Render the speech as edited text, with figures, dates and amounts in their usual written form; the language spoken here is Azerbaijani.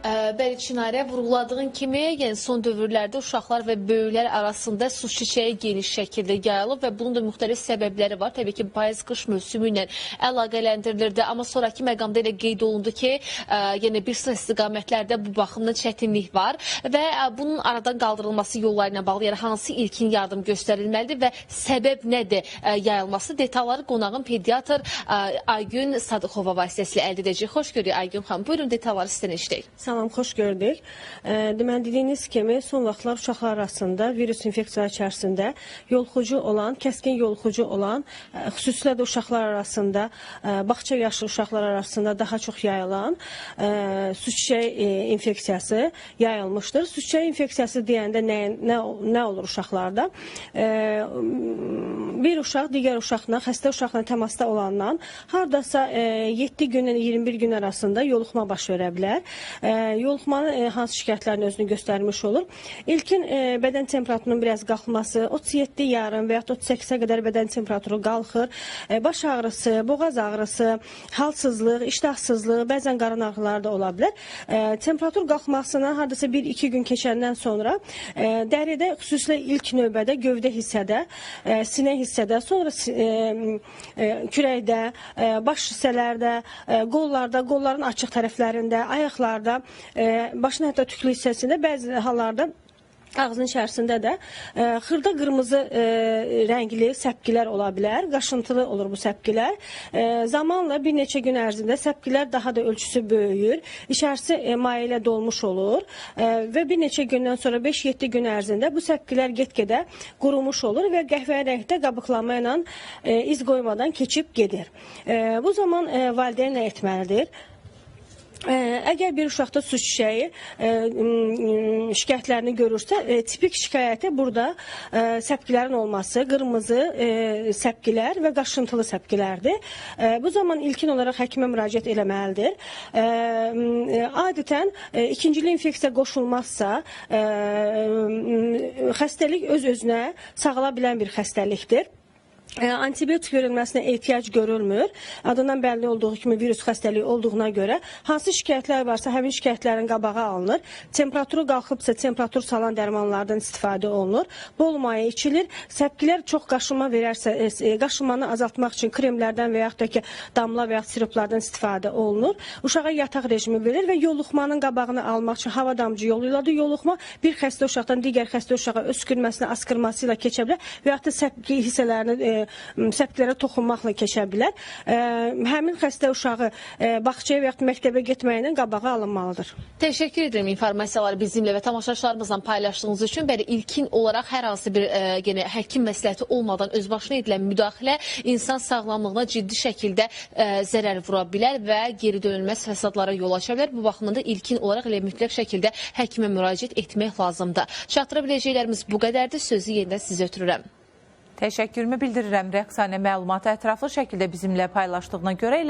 Bəli, Çinarə, vurğuladığın kimi, yəni son dövrlərdə uşaqlar və böyüklər arasında su çiçəyi geniş şəkildə yayılıb və bunun da müxtəlif səbəbləri var. Təbii ki, payız-qış mövsümü ilə əlaqələndirilirdi, amma sonraki məqamda elə qeyd olundu ki, yəni bir sıra istiqamətlərdə bu baxımdan çətinlik var və bunun aradan qaldırılması yolları ilə bağlı, yəni hansı ilkin yardım göstərilməlidir və səbəb nədir yayılması? Detalları qonağın pediatr Aygün Sadıxova vasitəsilə əldə edəcək. Xoş görük Aygün xanım. Buyurun, detalları sizdən eşidək. Salam, xoş gördük. Deməli, dediyiniz kimi son vaxtlar uşaqlar arasında virus infeksiya içərisində yoluxucu olan, kəskin yoluxucu olan, xüsusilə də uşaqlar arasında, bağça yaşlı uşaqlar arasında daha çox yayılan su çiçəyi infeksiyası yayılmışdır. Su çiçəyi infeksiyası deyəndə nə olur uşaqlarda? Bir uşaq digər uşaqla, xəstə uşaqla təmasda olandan hardasa 7 gündən 21 gün arasında yoluxma baş verə bilər. Yoluxmanın hansı şikayətlərin özünü göstərmiş olur? İlkin bədən temperaturunun biraz qalxması, 37 yarım və ya 38-ə qədər bədən temperaturu qalxır, baş ağrısı, boğaz ağrısı, halsızlıq, iştahsızlıq, bəzən qarın ağrıları da ola bilər. Temperatur qalxmasına hardasa 1-2 gün keçəndən sonra dəridə, xüsusilə ilk növbədə gövdə hissədə, sinə hissədə, sonra kürəkdə, baş hissələrdə, qollarda, qolların açıq tərəflərində, ayaqlarda, başın hətta tüklü hissəsində, bəzi hallarda ağzın içərisində də xırda qırmızı rəngli səpkilər ola bilər, qaşıntılı olur bu səpkilər. Zamanla bir neçə gün ərzində səpkilər daha da ölçüsü böyüyür, içərisi maye ilə dolmuş olur və bir neçə gündən sonra 5-7 gün ərzində bu səpkilər get-gedə qurumuş olur və qəhvəyi rəngdə qabıqlama ilə iz qoymadan keçib gedir. Bu zaman valideyn nə etməlidir? Əgər bir uşaqda su çiçəyi şikayətlərini görürsə, tipik şikayəti burada səpkilərin olması, qırmızı səpkilər və qaşıntılı səpkilərdir. Bu zaman ilkin olaraq həkimə müraciət eləməlidir. Adətən ikincili infeksiya qoşulmazsa, xəstəlik öz-özünə sağala bilən bir xəstəlikdir. Antibiotik verilməsinə ehtiyac görülmür. Adından bəlli olduğu kimi virus xəstəliyi olduğuna görə hansı şikayətlər varsa həmin şikayətlərin qabağı alınır. Temperaturu qalxıbsa temperatur salan dərmanlardan istifadə olunur. Bol maye içilir. Səpkilər çox qaşınma verərsə, qaşınmanı azaltmaq üçün kremlərdən və yaxud da ki damla və yaxud siruplardan istifadə olunur. Uşağa yataq rejimi verilir və yoluxmanın qabağını almaq üçün hava damcı yolu ilə də yoluxma bir xəstə uşaqdan digər xəstə uşağa öskürməsinə, askırması ilə keçə bilər və yaxud da səpki hissələrini səpkilərə toxunmaqla keçə bilər. Həmin xəstə uşağı bağçaya və yaxud məktəbə getməyindən qabağı alınmalıdır. Təşəkkür edirəm informasiyaları bizimlə və tamaşaçılarımızla paylaşdığınız üçün. Bəli, ilkin olaraq hər hansı bir həkim məsləhəti olmadan özbaşına edilən müdaxilə insan sağlamlığına ciddi şəkildə zərər vura bilər və geri dönülməz fəsadlara yol aça bilər. Bu baxımdan da ilkin olaraq elə mütləq şəkildə həkimə müraciət etmək lazımdır. Çatdıra biləcəklərimiz bu qədərdir. Sözü yenidən sizə ötürürəm. Təşəkkürümü bildirirəm Rəqsanə məlumatı ətraflı şəkildə bizimlə paylaşdığına görə.